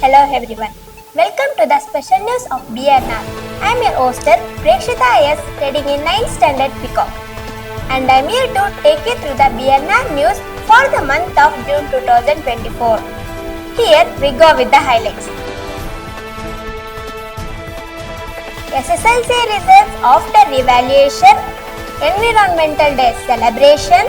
Hello everyone. Welcome to the special news of BNR. I am your host Prekshita S, studying in 9th standard Peacock. And I am here to take you through the BNR news for the month of June 2024. Here we go with the highlights. SSLC results after evaluation, Environmental Day celebration,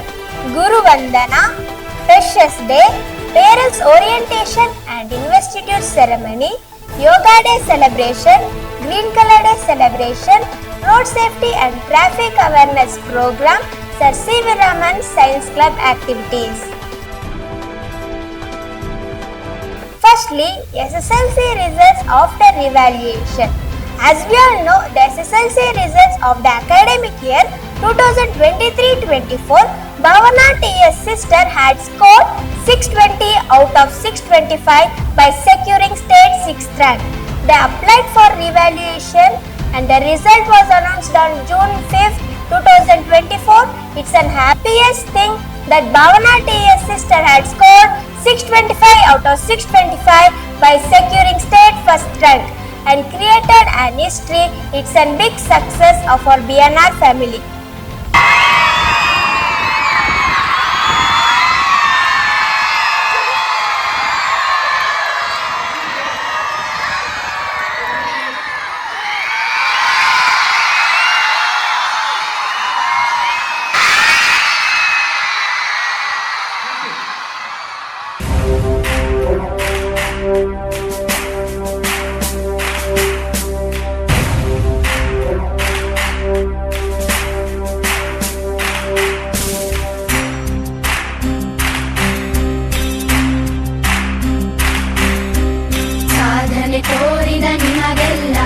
Guru Vandana, Freshers Day, Parents Orientation and Investiture Ceremony, Yoga Day celebration, Green Color Day celebration, Road Safety and Traffic Awareness Program, Sir C.V. Raman Science Club activities. Firstly, SSLC results after evaluation. As we all know, the SSLC results of the academic year 2023-24, Bhavana T.S. sister had scored 620 out of 625 by securing state 6th rank. They applied for revaluation and the result was announced on June 5th, 2024. It's an happiest thing that Bhavana T.S. sister had scored 625 out of 625 by securing state 1st rank and created an history. It's a big success of our BNR family. ತೋರಿದ ನಿಮಗೆಲ್ಲ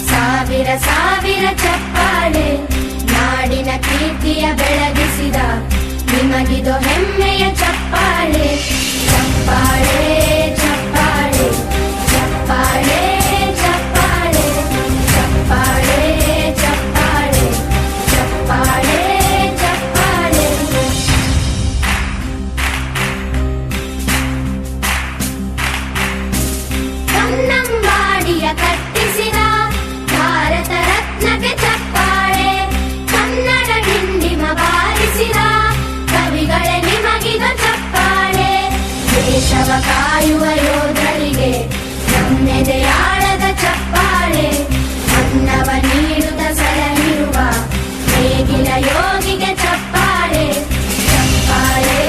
ಸಾವಿರ ಸಾವಿರ ಚಪ್ಪಾಳೆ, ನಾಡಿನ ಕೀರ್ತಿಯ ಬೆಳಗಿಸಿದ ನಿಮಗಿದು ಹೆಮ್ಮೆಯ ಚಪ್ಪಾಳೆ. ಚಪ್ಪಾಳೆ ಚಪ್ಪಾಳೆ ಚಪ್ಪಾಳೆ ಚಪ್ಪಾಳೆ ಚಪ್ಪಾಳೆ ಚಪ್ಪಾಳೆ ಚಪ್ಪಾಳೆ ಚಪ್ಪಾಳೆ. ಕನ್ನಂಬಾಡಿಯ ಕಟ್ಟಿಸಿದ ಭಾರತ ರತ್ನಕ್ಕೆ ಚಪ್ಪಾಳೆ, ಕನ್ನಡ ಡಿಂಡಿಮ ಬಾರಿಸಿದ ಕವಿಗಳೇ ನಿಮಗಿದು ಚಪ್ಪಾಳೆ. ದೇಶವ ಕಾಯುವ ಯೋಧರಿಗೆ ನಮ್ಮೆದೆಯಾಳದ ಚಪ್ಪಾಳೆ, ಅನ್ನವ ನೀಡುತ್ತ ಸಲಹಿರುವ ನೇಗಿಲ ಯೋಗಿಗೆ ಚಪ್ಪಾಳೆ. ಚಪ್ಪಾಳೆ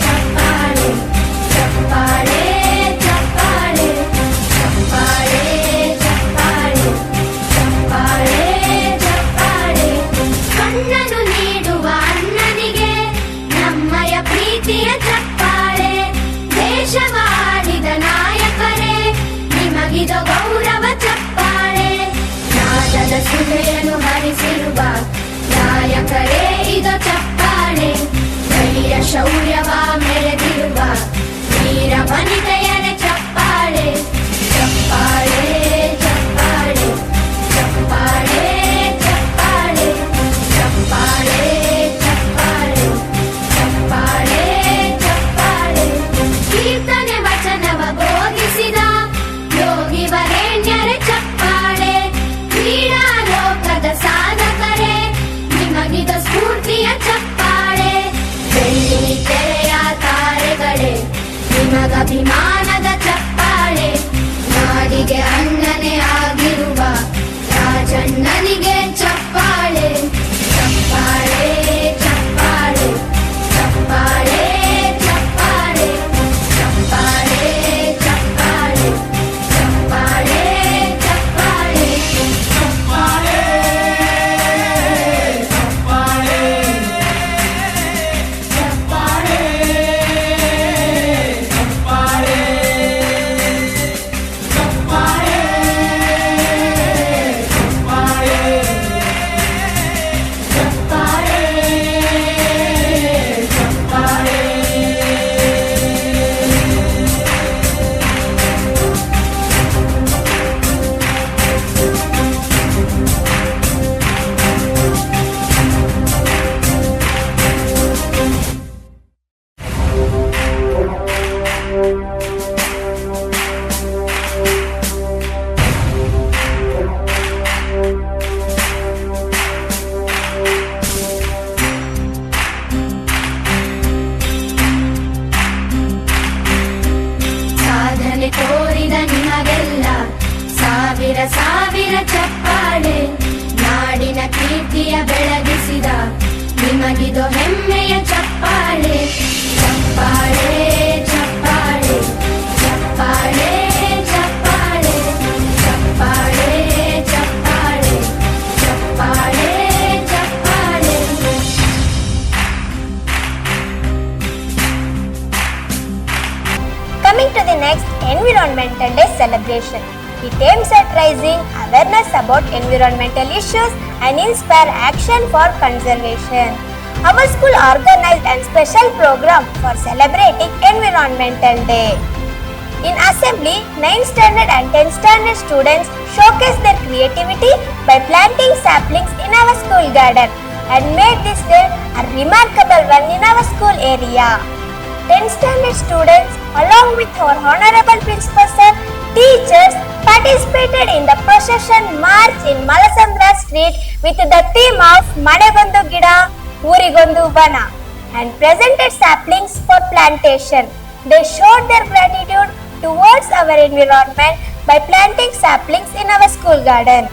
ಚಪ್ಪಾಳೆ ಚಪ್ಪಾಳೆ ಚಪ್ಪಾಳೆ ಚಪ್ಪಾಳೆ ಚಪ್ಪಾಳೆ ಚಪ್ಪಾಳೆ ಚಪ್ಪಾಳೆ. ಕಣ್ಣನು ನೀಡುವ ಅಣ್ಣನಿಗೆ ನಮ್ಮಯ ಪ್ರೀತಿಯ ಚಪ್ಪಾಳೆ, ದೇಶವಾಡಿದ ನಾಯಕರೇ ನಿಮಗಿದು ಗೌರವ ಚಪ್ಪಾಳೆ. ನಾದದ ಸುಧೆಯನ್ನು ಹರಿಸಿರುವ ನಾಯಕರೇ ಇದು ಚಪ್ಪಾಳೆ, ಧೈರ್ಯ ಶೌರ್ಯವ ಮೆರೆದಿರುವ ವೀರ ವನಿತೆಯರೇ ಚಪ್ಪಾಳೆ. ಚಪ್ಪಾಳೆ ಚಪ್ಪಾಳೆ ಚಪ್ಪಾಳೆ ಚಪ್ಪಾಳೆ ಚಪ್ಪಾಳೆ ಚಪ್ಪಾಳೆ ಚಪ್ಪಾಳೆ ಚಪ್ಪಾಳೆ. ಕೀರ್ತನೆ ವಚನವ ಬೋಧಿಸಿದ ಯೋಗಿ ವರೇಣ್ಯರೇ ಚಪ್ಪಾಳೆ, ಕ್ರೀಡಾ ಲೋಕದ ಸಾಧಕರೇ ನಿಮಗಿದ ಸ್ಫೂರ್ತಿಯ ಚಪ್ಪಾಳೆ. ಬೆಳ್ಳಿ ತೆರೆಯ ತಾರೆಗಳೇ ನಿಮಗಭಿಮಾನದ ಚಪ್ಪಾಳೆ, ನಾಡಿಗೆ ಅಣ್ಣನೇ ಆಗಿರುವ ರಾಜಣ್ಣನಿಗೆ ಚಪ್ಪಾಳೆ. ಚಪ್ಪಾಳೆ ಚಪ್ಪಾಳೆ ಚಪ್ಪಾಳೆ ಚಪ್ಪಾಳೆ ಚಪ್ಪಾಳೆ ಚಪ್ಪಾಳೆ ಚಪ್ಪಾಳೆ ಚಪ್ಪಾಳೆ ಚಪ್ಪಾಳೆ ಚಪ್ಪಾಳೆ ಚಪ್ಪಾಳೆ ಬೆಳಕಿಯ ಬೆಳಗಿಸಿದ ನಿಮಗಿದು ಹೆಮ್ಮೆಯ ಚಪ್ಪಾಳೆ ಚಪ್ಪಾಳೆ ಚಪ್ಪಾಳೆ ಚಪ್ಪಾಳೆ ಚಪ್ಪಾಳೆ ಚಪ್ಪಾಳೆ ಚಪ್ಪಾಳೆ ಚಪ್ಪಾಳೆ ಚಪ್ಪಾಳೆ. Coming to the next Environmental Day celebration. It aims at raising awareness about environmental issues and inspire action for conservation. Our school organized a special program for celebrating Environmental Day. In assembly, 9th standard and 10th standard students showcased their creativity by planting saplings in our school garden and made this day a remarkable one in our school area. 10th standard students, along with our honorable principal sir, teachers, participated in the procession march in Malasandra street with the theme of Manegondu Gida, Urigondu Vana and presented saplings for plantation. They showed their gratitude towards our environment by planting saplings in our school garden.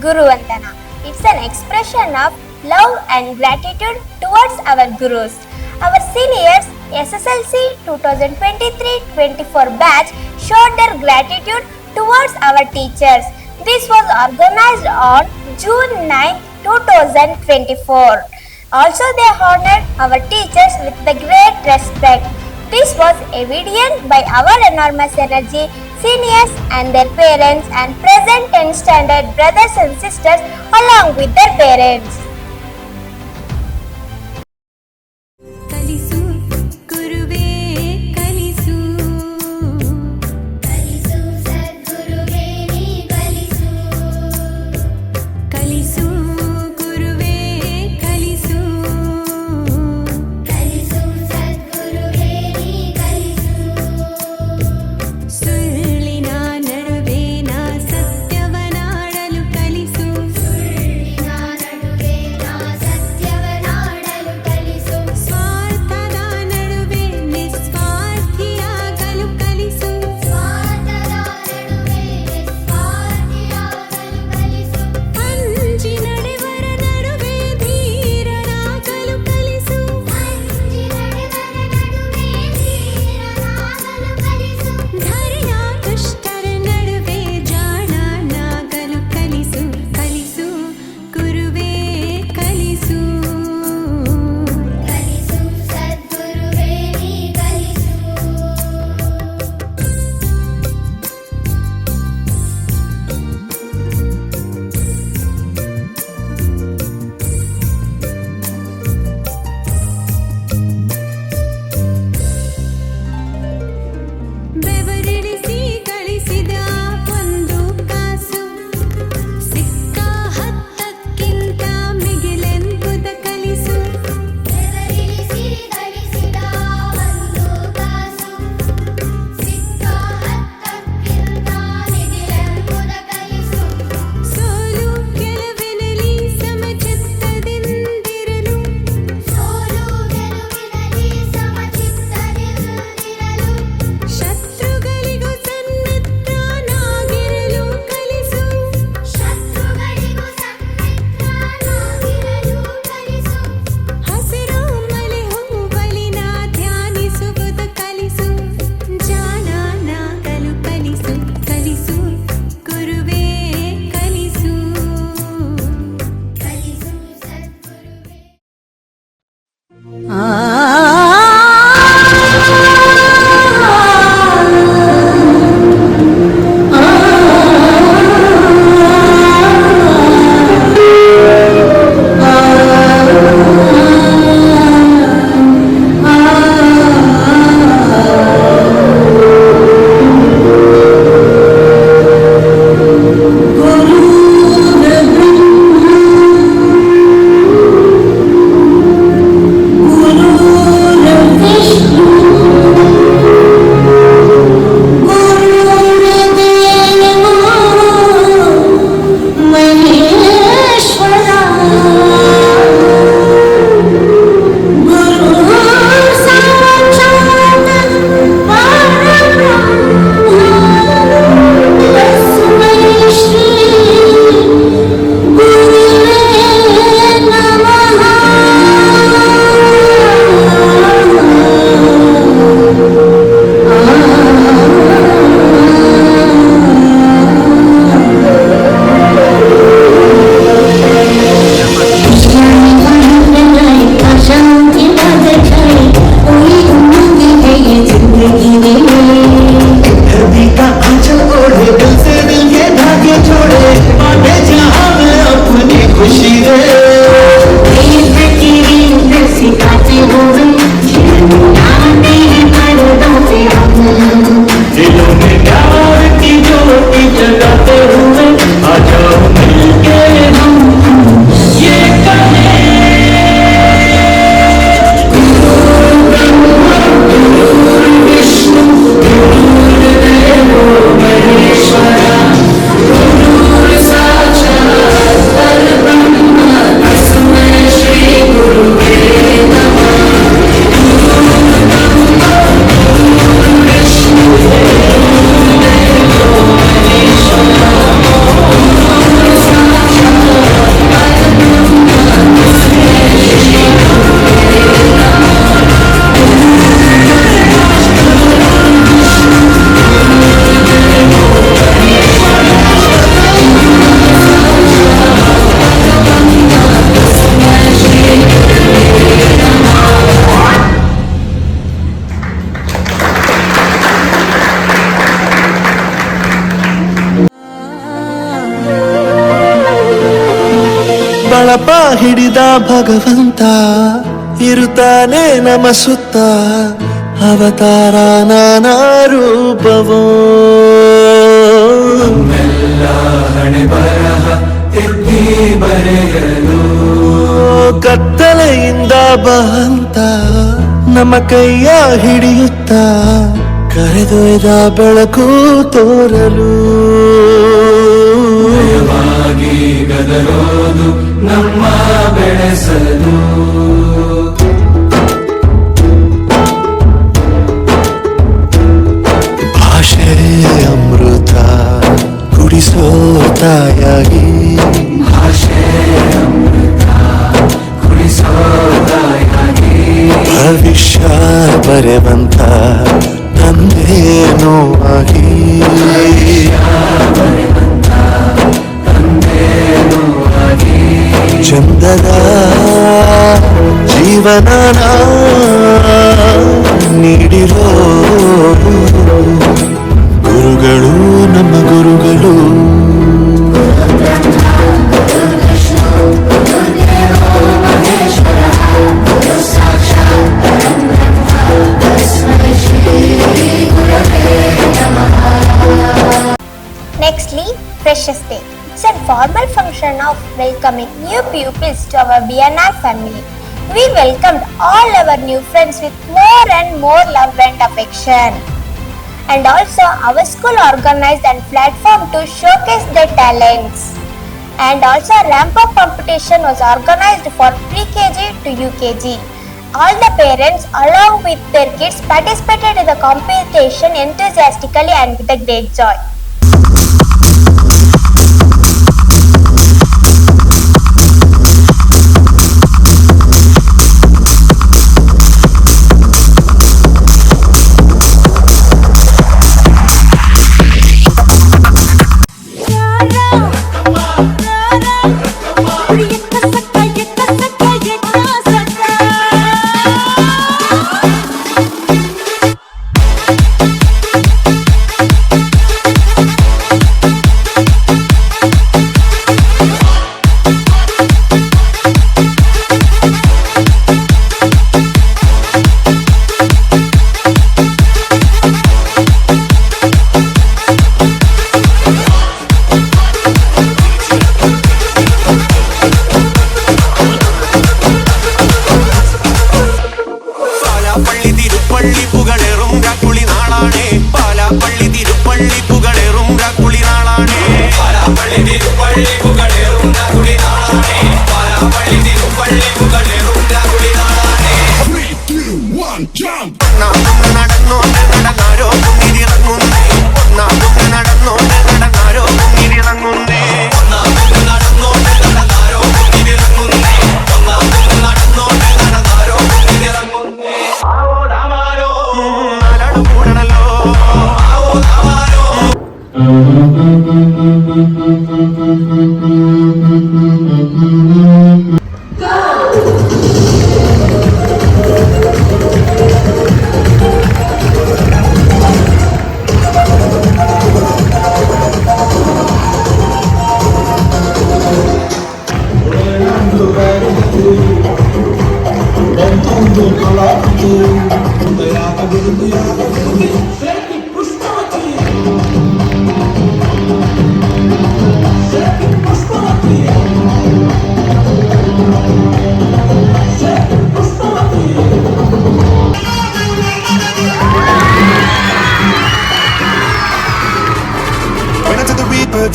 Guru Vandana. It's an expression of love and gratitude towards our gurus. Our seniors SSLC 2023-24 batch showed their gratitude towards our teachers. This was organized on June 9, 2024. Also, they honored our teachers with the great respect. This was evident by our enormous energy, seniors and their parents, and present 10th standard brothers and sisters along with their parents. ಕಲಿಸು ಗುರುವೇ ಕಲಿಸು ಕಲಿಸು ಸದ್ಗುರುವೇ ನೀ ಕಲಿಸು ಕಲಿಸು ಗುರುವೇ ಕಲಿಸು ಕಲಿಸು ಸದ್ಗುರುವೇ ನೀ ಕಲಿಸು ಸುಳ್ಳಿನ ನಡುವೆ ನಾ ಸತ್ಯವನಾಡಲು ಕಲಿಸು ಸುಳ್ಳಿನ ನಡುವೆ ಭಗವಂತ ಇರುತ್ತಾನೆ ನಮ ಸುತ್ತ ಅವತಾರ ನಾನಾ ರೂಪವೋ ಹಣೆ ಬರಹ ತಿದ್ದಿ ಬರೆಯಲು ಕತ್ತಲೆಯಿಂದ ಬಹಂತ ನಮ್ಮ ಕೈಯ ಹಿಡಿಯುತ್ತ ಕರೆದೊಯ್ದ ಬೆಳಕು ತೋರಲು ಗದರೋದು ನಮ್ಮ ಬೆಳೆಸಲು ಭಾಷೆ ಅಮೃತ ಕುಡಿಸೋ ತಾಯಾಗಿ ಭಾಷೆ ಅಮೃತ ಕುಡಿಸೋ ತಾಯಾಗಿ ಭವಿಷ್ಯ ಬರೆವಂತ ತಂದೇನೋ ಆಗಿ ಚಂದದ ಜೀವನ ನೀಡಿರೋ ಗುರುಗಳು ನಮ್ಮ ಗುರುಗಳು Nextly, Freshers Day. It's a formal function of welcoming new pupils to our BNR family. We welcomed all our new friends with more and more love and affection. And also, our school organized a platform to showcase their talents. And also, a ramp-up competition was organized for pre-KG to UKG. All the parents, along with their kids, participated in the competition enthusiastically and with a great joy.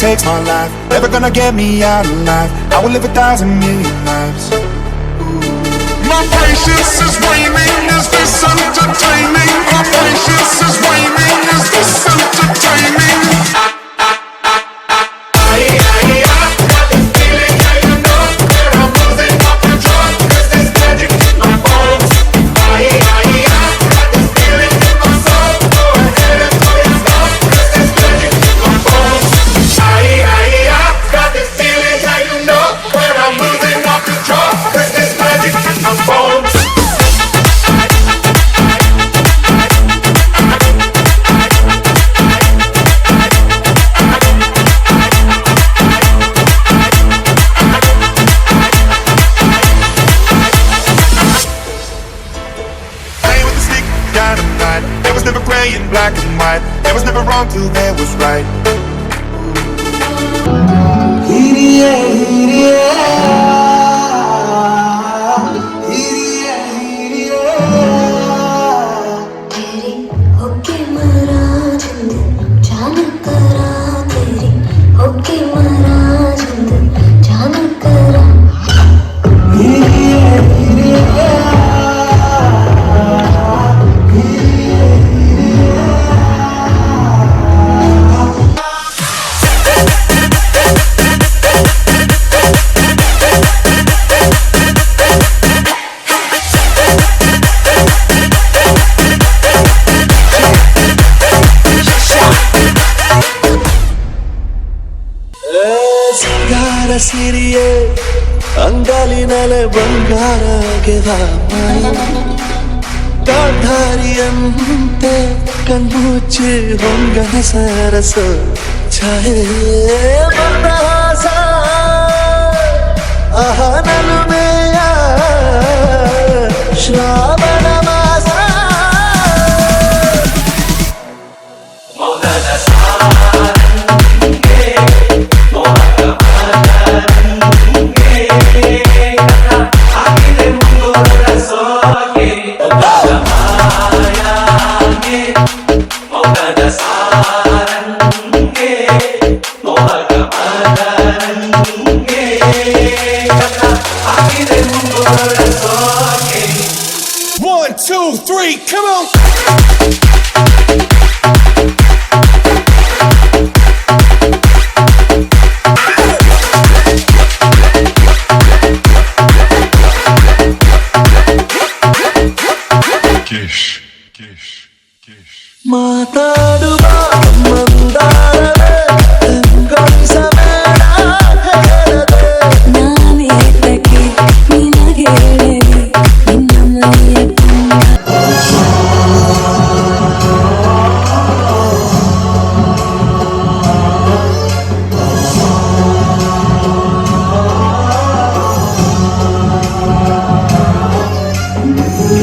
Takes my life, never gonna get me out alive. I will live 1,000,000,000 lives. My patience is waning, is this entertaining? My patience is waning, is this entertaining? white. There was never wrong till there was right. ಹಿರಿಯೇ ಹಿರಿಯೇ ಹಿರಿಯೇ ಹಿರಿಯೇ तेरे होके महाराज जान करा तेरे होके महाराज जान करा ಹಿರಿಯೇ ಹಿರಿಯೇ ಸಿಂಗಾರ ಸಿರಿಯೇ ಅಂಗಾಲಿನಲೆ ಬಂಗಾರ ಗಾಂಧಾರಿಯಂತೆ ಕಣ್ಮುಚ್ಚಿ ಹೊಂಗನ ಸರಸ ಛಾಯೆ ಮಂದಹಾಸ ಅಹನಲುಮೆಯ ಶ್ರಾವಣ ಮಾಸ One, two, three, come on! ಮಾತಾಡುವ ಮಂದಾರವೇ ಗಂಗಸಮೇಳ ಹೇಳದೆ ನಾನೇತಕ್ಕೆ ನಿನಗೇಳಲಿ ನಿನ್ನ ಮೈಯ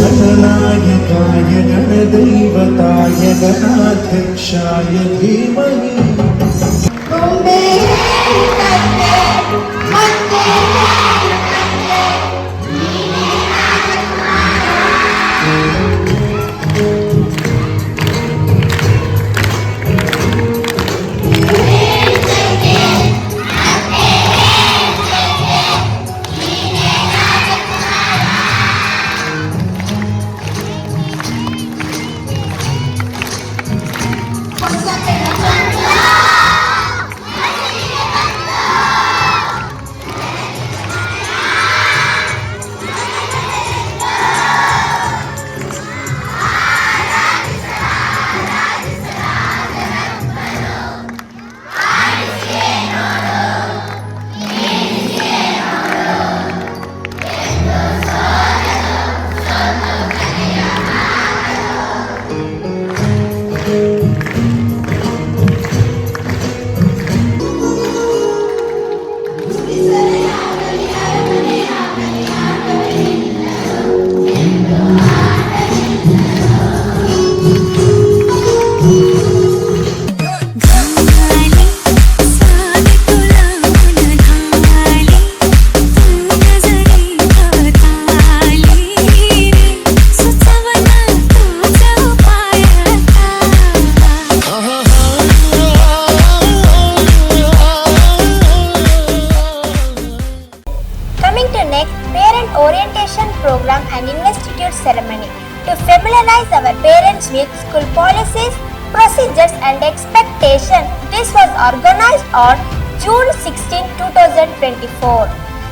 गणनायकाय गणदैवताय गणाध्यक्षाय धीमहि program and investiture ceremony to familiarize our parents with school policies, procedures and expectations. This was organized on June 16, 2024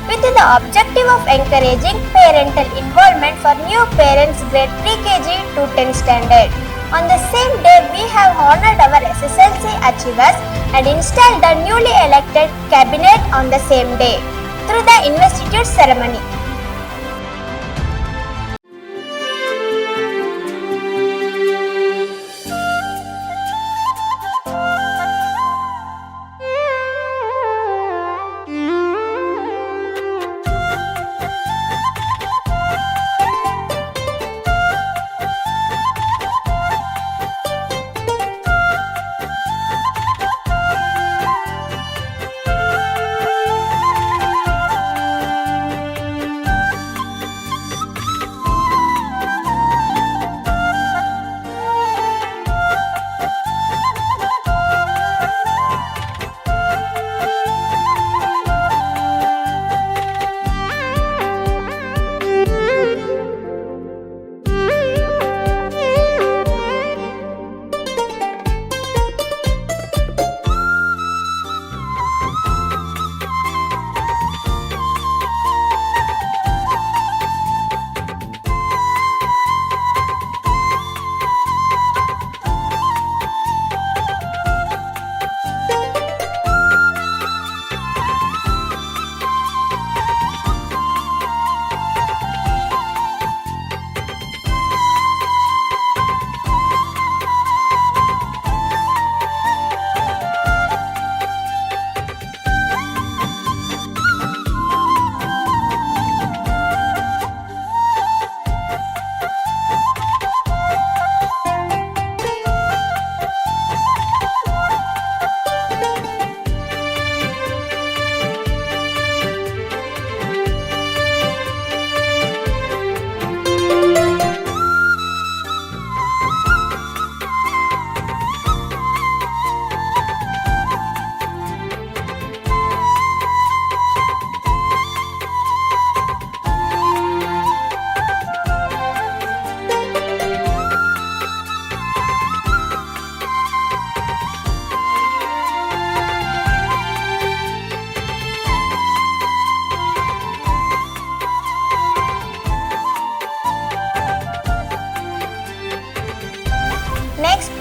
with the objective of encouraging parental involvement for new parents grade pre-KG to 10 standard. On the same day, we have honored our SSLC achievers and installed the newly elected cabinet on the same day through the investiture ceremony.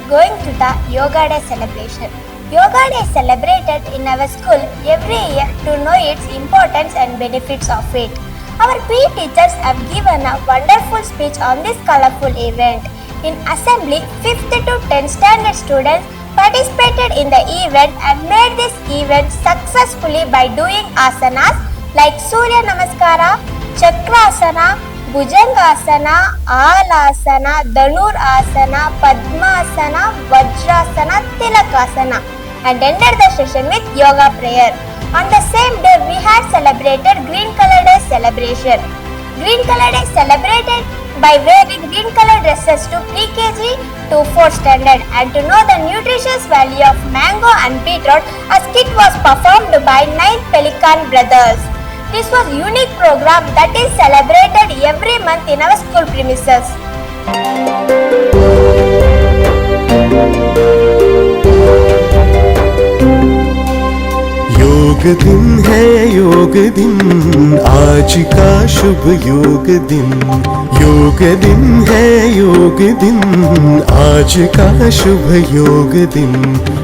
going to the Yoga Day celebration. Yoga Day is celebrated in our school every year to know its importance and benefits of it. Our PE teachers have given a wonderful speech on this colorful event. In assembly, 5th to 10th standard students participated in the event and made this event successfully by doing asanas like Surya Namaskara, Chakrasana, Bhujangasana, Alasana, Dhanurasana, Padmasana, Vajrasana, Tilakasana, and ended the session with yoga prayer. On the same day, we had celebrated Green Color Day celebration. Green Color Day celebrated by wearing green color dresses to pre-KG to 4th standard, and to know the nutritious value of mango and beetroot, a skit was performed by 9 Pelican brothers. This was a unique program that is celebrated every month in our school premises. योग दिन है योग दिन आज का शुभ योग दिन योग दिन है योग दिन आज का शुभ योग दिन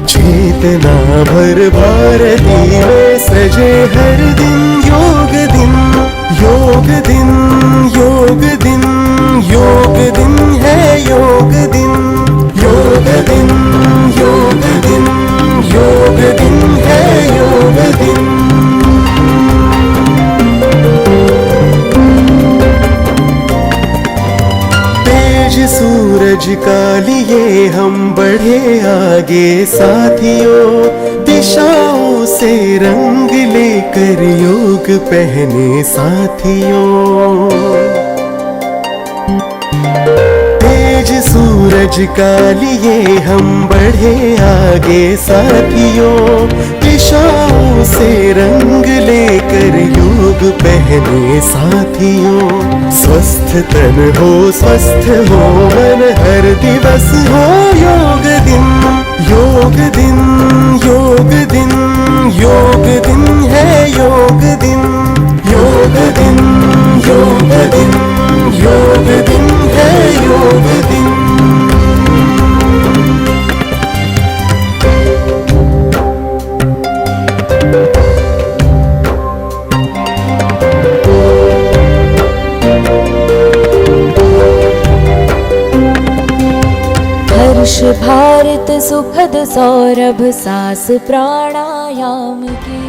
चेतना भर भारती में सजे हर दिन योग दिन योग दिन योग दिन योग दिन है योग दिन योग दिन योग दिन योग दिन है योग दिन तेज सूरज का लिए हम बढ़े आगे साथियों दिशाओं से रंग लेकर योग पहने साथियों तेज सूरज का लिए हम बढ़े आगे साथियों दिशाओं से रंग लेकर योग पहने साथियों स्वस्थ तन हो स्वस्थ हो मन हर दिवस हो योग दिन योग दिन योग दिन योग दिन है योग दिन योग दिन योग दिन योग दिन है योग दिन हर्ष भारत सुखद सौरभ सास प्राणायाम की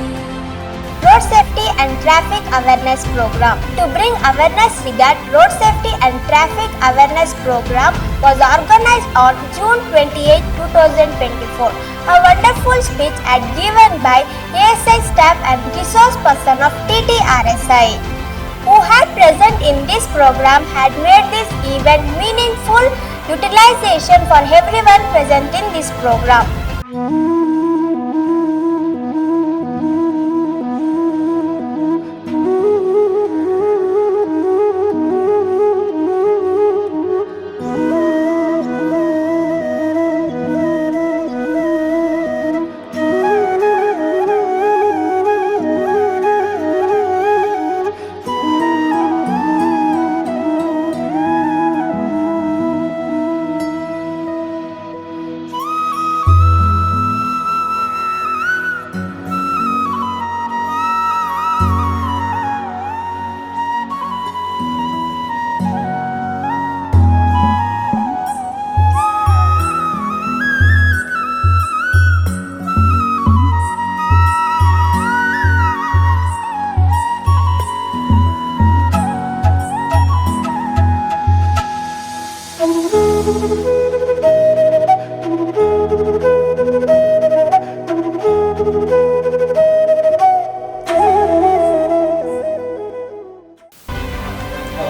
Road Safety and Traffic Awareness Program. To bring awareness regarding Road Safety and Traffic Awareness Program was organized on June 28, 2024. A wonderful speech had given by ASI staff and resource person of TTRSI, who had present in this program, had made this event meaningful utilization for everyone present in this program.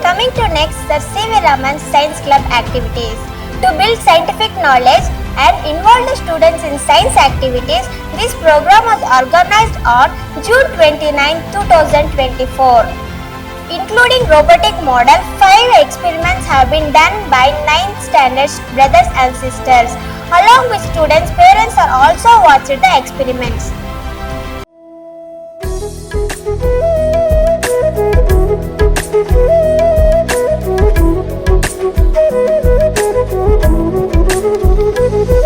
Coming to next, Sir C.V. Raman Science Club activities. To build scientific knowledge and involve the students in science activities, this program was organized on June 29, 2024. Including robotic model, 5 experiments have been done by 9th standard brothers and sisters. Along with students, parents are also watching the experiments. Thank you.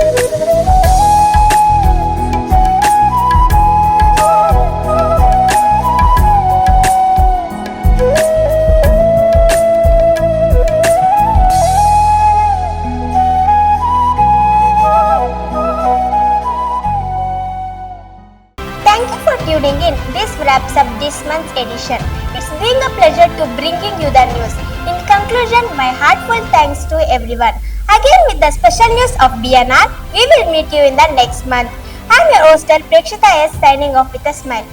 tuning in. This wraps up this month's edition. It's been a pleasure to bringing you the news. In conclusion, my heartfelt thanks to everyone. Again with the special news of BNR, we will meet you in the next month. I'm your host Prekshita S signing off with a smile.